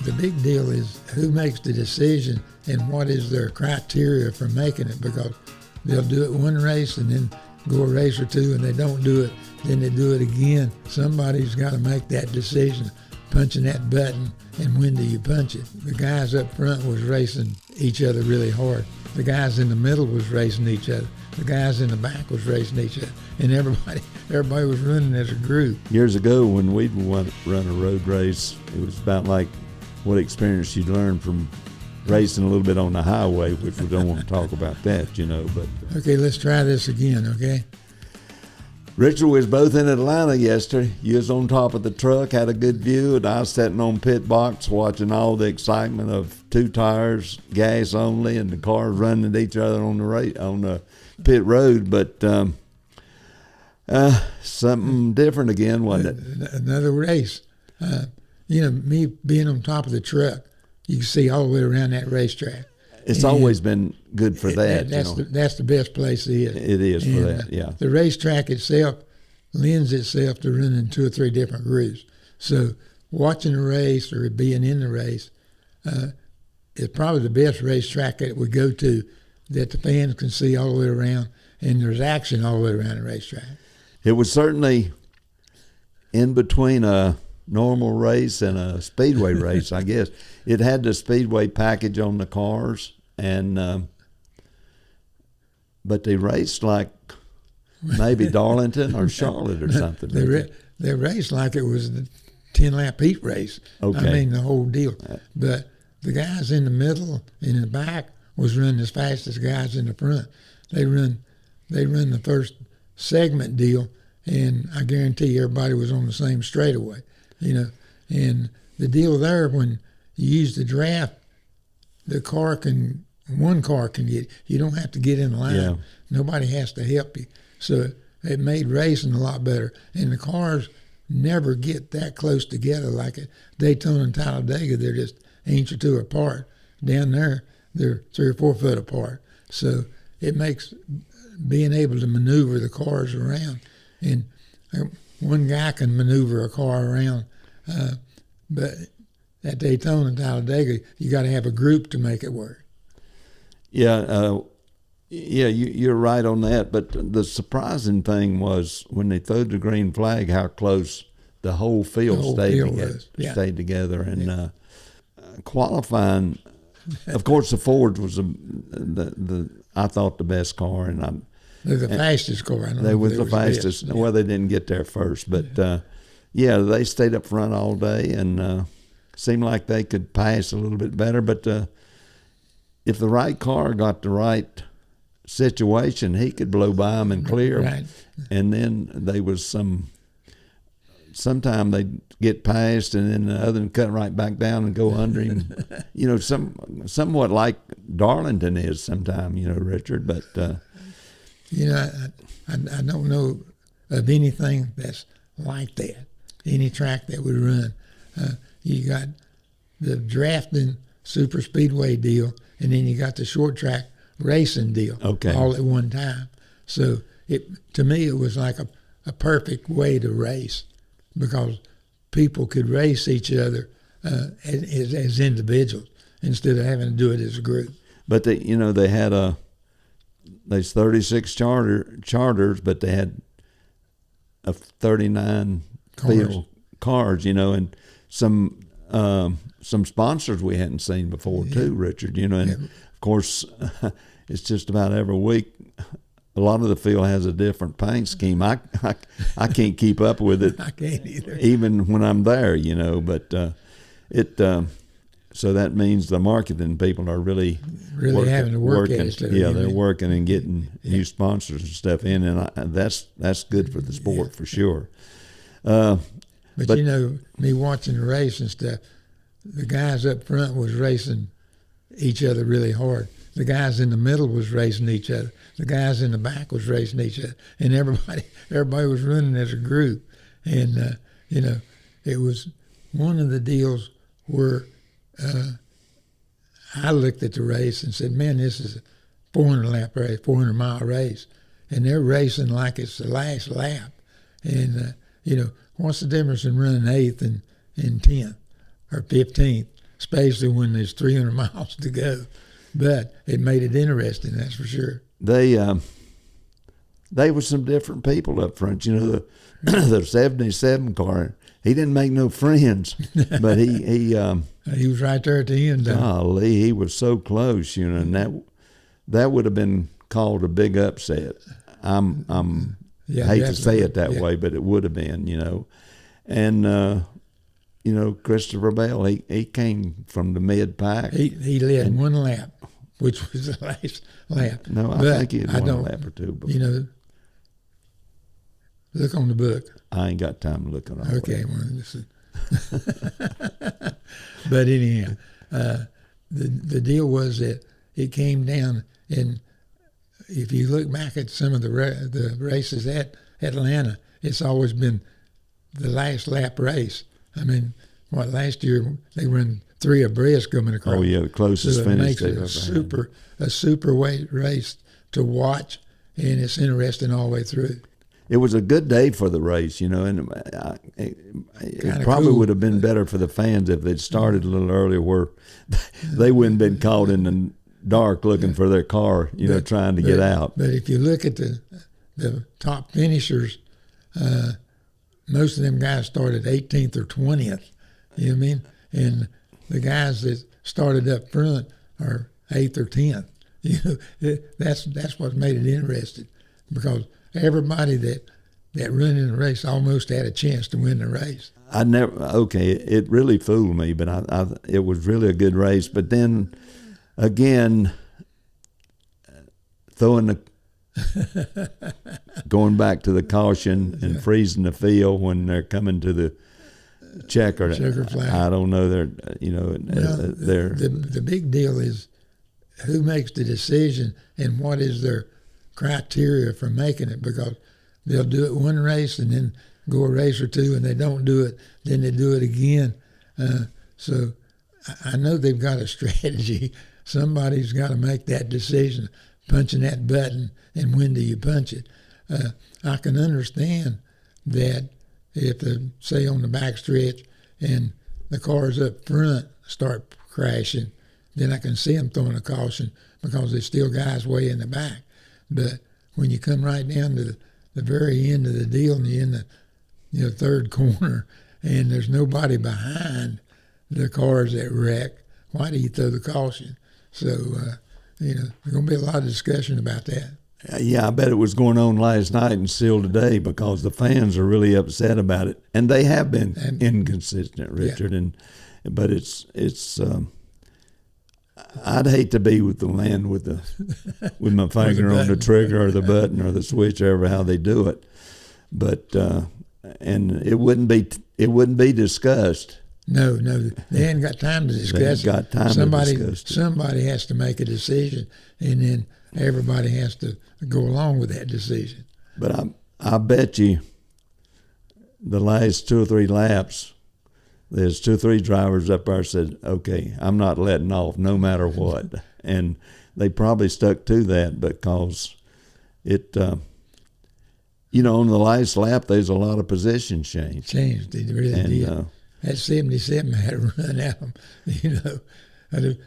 the big deal is who makes the decision and what is their criteria for making it, because they'll do it one race and then go a race or two, and they don't do it, then they do it again. Somebody's got to make that decision, punching that button, and when do you punch it? The guys up front was racing each other really hard. The guys in the middle was racing each other. The guys in the back was racing each other, and everybody was running as a group. Years ago, when we'd run a road race, it was about like what experience you'd learn from racing a little bit on the highway, which we don't want to talk about that, you know. But okay, let's try this again, okay? Richard, we was both in Atlanta yesterday. You was on top of the truck, had a good view, and I was sitting on pit box watching all the excitement of two tires, gas only, and the cars running at each other on the pit road. But something different again, wasn't it? Another race. Me being on top of the truck, you can see all the way around that racetrack. It's always been good for that. That's the best place it is. It is for that, yeah. The racetrack itself lends itself to running 2 or 3 different groups. So watching a race or being in the race is probably the best racetrack that we go to, that the fans can see all the way around, and there's action all the way around the racetrack. It was certainly in between a normal race and a speedway race, I guess. It had the speedway package on the cars, and but they raced like maybe Darlington or Charlotte or something. They raced like it was the 10-lap heat race. Okay. I mean, the whole deal. But the guys in the middle and in the back was running as fast as the guys in the front. They run the first segment deal, and I guarantee everybody was on the same straightaway. And the deal there, when you use the draft, one car can get, you don't have to get in line. Yeah. Nobody has to help you. So it made racing a lot better. And the cars never get that close together like at Daytona and Talladega. They're just an inch or two apart. Down there, they're 3 or 4 foot apart. So it makes being able to maneuver the cars around. And one guy can maneuver a car around, but at Daytona and Talladega, you got to have a group to make it work. Yeah, you're right on that. But the surprising thing was when they threw the green flag, how close the whole field stayed together. And qualifying, of course, the Ford was I thought the best car, and they're the fastest car. They were the fastest. Well, they didn't get there first, but they stayed up front all day and seemed like they could pass a little bit better. But if the right car got the right situation, he could blow by them and clear. Right. And then they was sometime they'd get past, and then the other one cut right back down and go under him. Somewhat like Darlington is sometime, Richard. But I don't know of anything that's like that. Any track that would run. You got the drafting super speedway deal, and then you got the short track racing deal, all at one time. So to me, it was like a perfect way to race, because people could race each other as individuals instead of having to do it as a group. But they had there's 36 charters, but they had 39 cars, and some sponsors we hadn't seen before too, Richard. And of course, it's just about every week. A lot of the field has a different paint scheme. I can't keep up with it. I can't either. Even when I'm there, But so that means the marketing people are really having to work at it. They're working and getting new sponsors and stuff in, and that's good for the sport for sure. But me watching the race and stuff, the guys up front was racing each other really hard. The guys in the middle was racing each other. The guys in the back was racing each other, and everybody was running as a group. And it was one of the deals where I looked at the race and said, "Man, this is a 400-lap race, 400-mile race," and they're racing like it's the last lap. And what's the difference in running 8th and 10th or 15th? especially when there's 300 miles to go. But it made it interesting, that's for sure. They were some different people up front. You know, the 77 car, he didn't make no friends, but he was right there at the end. Golly, he was so close, you know, and that would have been called a big upset. I hate to say it that way, but it would have been, you know. And you know, Christopher Bell, he came from the mid pack. He led one lap, which was the last lap. No, I think he had won a lap or two. But you know, look on the book. I ain't got time to look on all okay, well, but anyhow, the deal was that it came down, and if you look back at some of the races at Atlanta, it's always been the last lap race. I mean, last year they run 3 abreast coming across. Oh yeah, the closest so finish they've ever had. A super weight race to watch, and it's interesting all the way through. It was a good day for the race, you know, and it probably would have been better for the fans if they'd started a little earlier, where they wouldn't have been caught in the dark looking for their car, you know, trying to get out. But if you look at the top finishers, most of them guys started 18th or 20th, you know what I mean? And the guys that started up front are 8th or 10th. You know, that's what made it interesting, because everybody that run in the race almost had a chance to win the race. It really fooled me, but it was really a good race. But then again, going back to the caution and freezing the field when they're coming to the checker flag. I don't know. The big deal is who makes the decision and what is their criteria for making it, because they'll do it one race and then go a race or two, and they don't do it, then they do it again. So I know they've got a strategy. Somebody's got to make that decision, punching that button, and when do you punch it? I can understand that if, say, on the back stretch and the cars up front start crashing, then I can see them throwing a caution because there's still guys way in the back. But when you come right down to the very end of the deal, and you're in the third corner, and there's nobody behind the cars that wreck, why do you throw the caution? So, there's going to be a lot of discussion about that. Yeah, I bet it was going on last night and still today, because the fans are really upset about it, and they have been inconsistent, Richard. Yeah. But it's. I'd hate to be with the man with my finger on the trigger or the button or the switch, or how they do it. But and it wouldn't be discussed. No, they ain't got time to discuss it. Got time to discuss it. Somebody has to make a decision, and then everybody has to go along with that decision. But I bet you the last 2 or 3 laps, there's 2 or 3 drivers up there said, okay, I'm not letting off no matter what. And they probably stuck to that, because it, on the last lap, there's a lot of position change. Changed, it really did. That 77 had to run at them,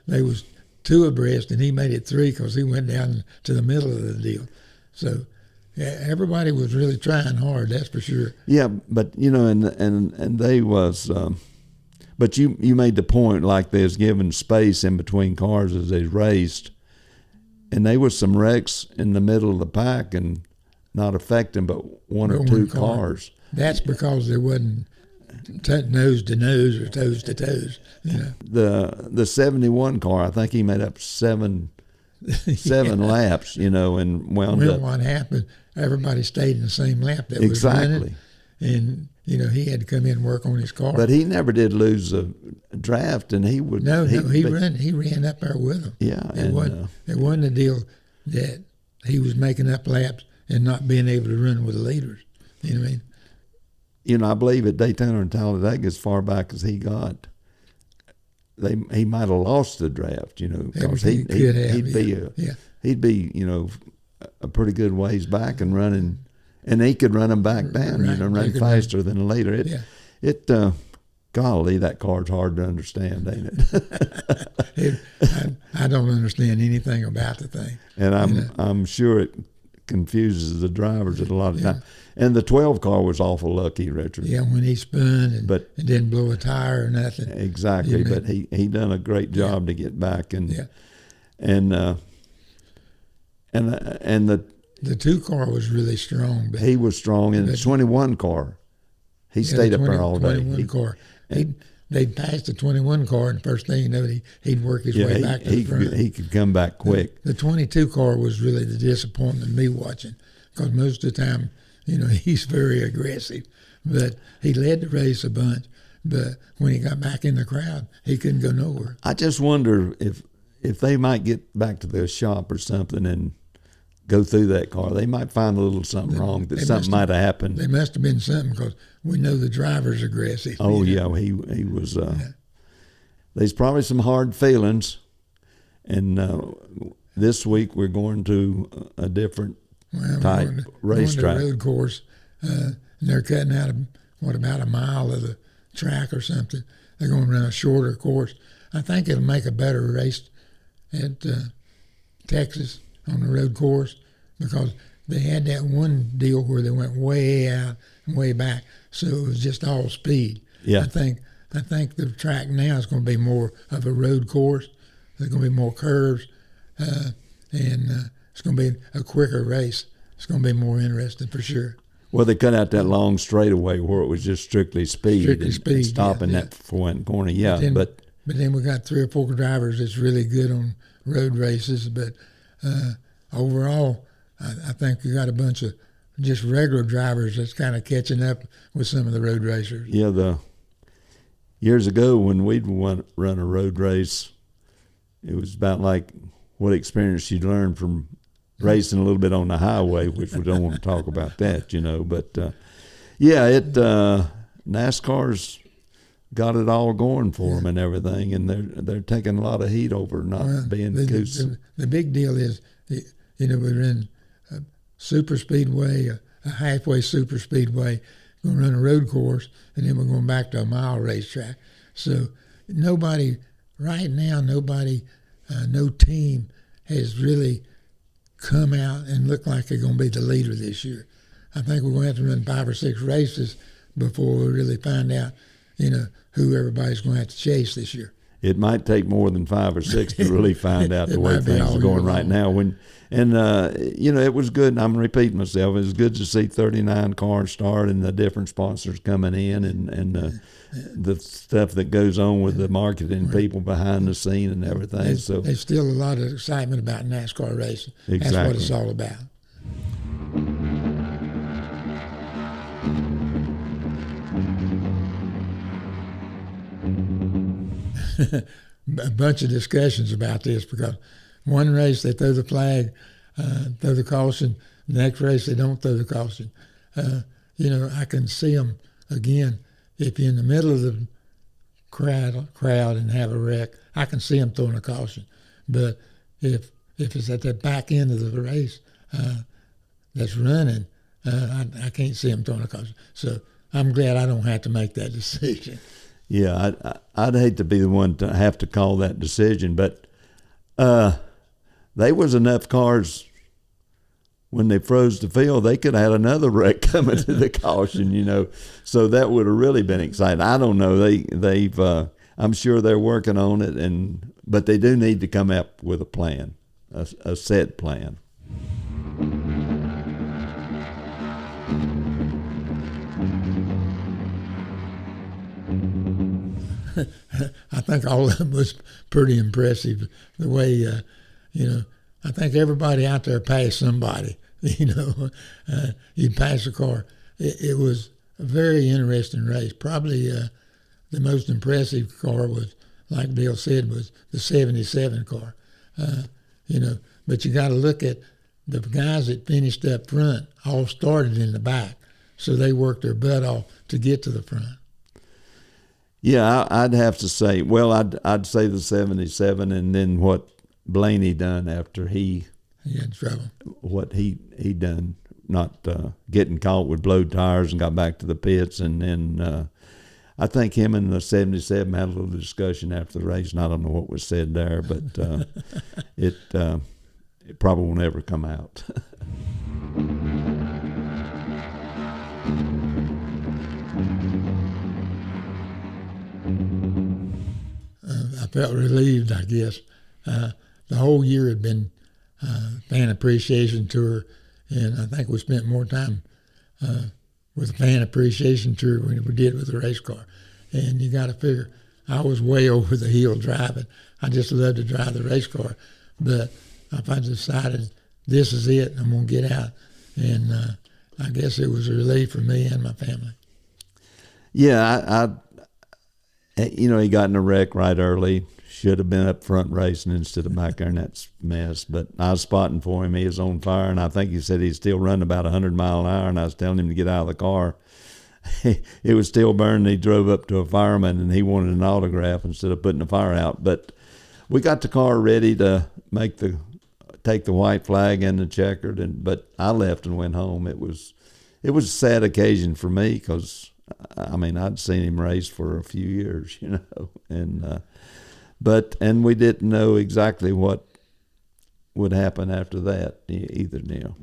They was 2 abreast, and he made it 3 because he went down to the middle of the deal. So everybody was really trying hard, that's for sure. Yeah, but, and they was... But you made the point, like they was giving space in between cars as they raced, and there was some wrecks in the middle of the pack and not affecting but one or two cars. That's because there wasn't nose to nose or toes to toes. The 71 car, I think he made up seven laps, and wound up. What happened? Everybody stayed in the same lap that was running, and he had to come in and work on his car. But he never did lose a draft, and he would. He ran up there with him. Yeah, it wasn't a deal that he was making up laps and not being able to run with the leaders. You know what I mean? I believe at Daytona and Talladega, as far back as he got, he might have lost the draft. Because he'd be a pretty good ways back and running. And he could run them back down, run faster than the leader. golly, that car's hard to understand, ain't it? I don't understand anything about the thing. And I'm sure it confuses the drivers at a lot of times. And the 12 car was awful lucky, Richard. Yeah, when he spun and it didn't blow a tire or nothing. Exactly, but he done a great job to get back and the 2 car was really strong. But he was strong, and the 21 car, he stayed up there all day. 21 car. They'd pass the 21 car, and first thing you know, he'd work his way back to the front. He could come back quick. The 22 car was really the disappointment of me watching, because most of the time, he's very aggressive. But he led the race a bunch, but when he got back in the crowd, he couldn't go nowhere. I just wonder if they might get back to their shop or something and go through that car. They might find a little something wrong, that something might have happened. There must have been something, because we know the driver's aggressive. Oh, yeah, he was. There's probably some hard feelings, and this week we're going to a different type racetrack. Road course, and they're cutting out about a mile of the track or something. They're going to run a shorter course. I think it'll make a better race at Texas on the road course, because they had that one deal where they went way out and way back, so it was just all speed. Yeah. I think the track now is going to be more of a road course. There's going to be more curves, and it's going to be a quicker race. It's going to be more interesting for sure. Well, they cut out that long straightaway where it was just strictly speed, and stopping that for one corner. Yeah, but then we got 3 or 4 drivers that's really good on road races. But overall, I think we got a bunch of just regular drivers that's kind of catching up with some of the road racers. Yeah, years ago when we'd run a road race, it was about like what experience you'd learned from racing a little bit on the highway, which we don't want to talk about that, But NASCAR's got it all going for them and everything, and they're taking a lot of heat over not being goose. The big deal is, we're in a super speedway, a halfway super speedway, going to run a road course, and then we're going back to a mile racetrack. So right now, no team has really come out and look like they're going to be the leader this year. I think we're going to have to run 5 or 6 races before we really find out, who everybody's going to have to chase this year. It might take more than 5 or 6 to really find out the way things are going right now. It was good, and I'm repeating myself, it was good to see 39 cars start and the different sponsors coming in and the stuff that goes on with the marketing people behind the scene and everything. There's still a lot of excitement about NASCAR racing. Exactly. That's what it's all about. A bunch of discussions about this, because one race they throw the flag, throw the caution. The next race they don't throw the caution. I can see them again. If you're in the middle of the crowd and have a wreck, I can see them throwing a caution. But if it's at the back end of the race that's running, I can't see them throwing a caution. So I'm glad I don't have to make that decision. Yeah, I'd hate to be the one to have to call that decision, but there was enough cars when they froze the field, they could have had another wreck coming to the caution, So that would have really been exciting. I don't know. They've I'm sure they're working on it, but they do need to come up with a plan, a set plan. I think all of them was pretty impressive. The way, I think everybody out there passed somebody. You'd pass a car. It was a very interesting race. Probably the most impressive car was, like Dale said, was the 77 car. But you got to look at the guys that finished up front all started in the back, so they worked their butt off to get to the front. Yeah, I'd have to say, I'd say the 77, and then what Blaney done after he had trouble. What he done, not getting caught with blowed tires and got back to the pits, and then I think him and the 77 had a little discussion after the race, and I don't know what was said there, but it probably will never come out. I felt relieved, I guess. The whole year had been fan appreciation tour, and I think we spent more time with the fan appreciation tour than we did with the race car. And you got to figure, I was way over the hill driving. I just loved to drive the race car, but I decided this is it, I'm going to get out. And I guess it was a relief for me and my family. Yeah, he got in a wreck right early. Should have been up front racing instead of back there in that mess. But I was spotting for him. He was on fire, and I think he said he's still running about 100 miles an hour, and I was telling him to get out of the car. It was still burning. He drove up to a fireman, and he wanted an autograph instead of putting the fire out. But we got the car ready to take the white flag and the checkered, but I left and went home. It was a sad occasion for me because, I'd seen him race for a few years, and we didn't know exactly what would happen after that either, Neil.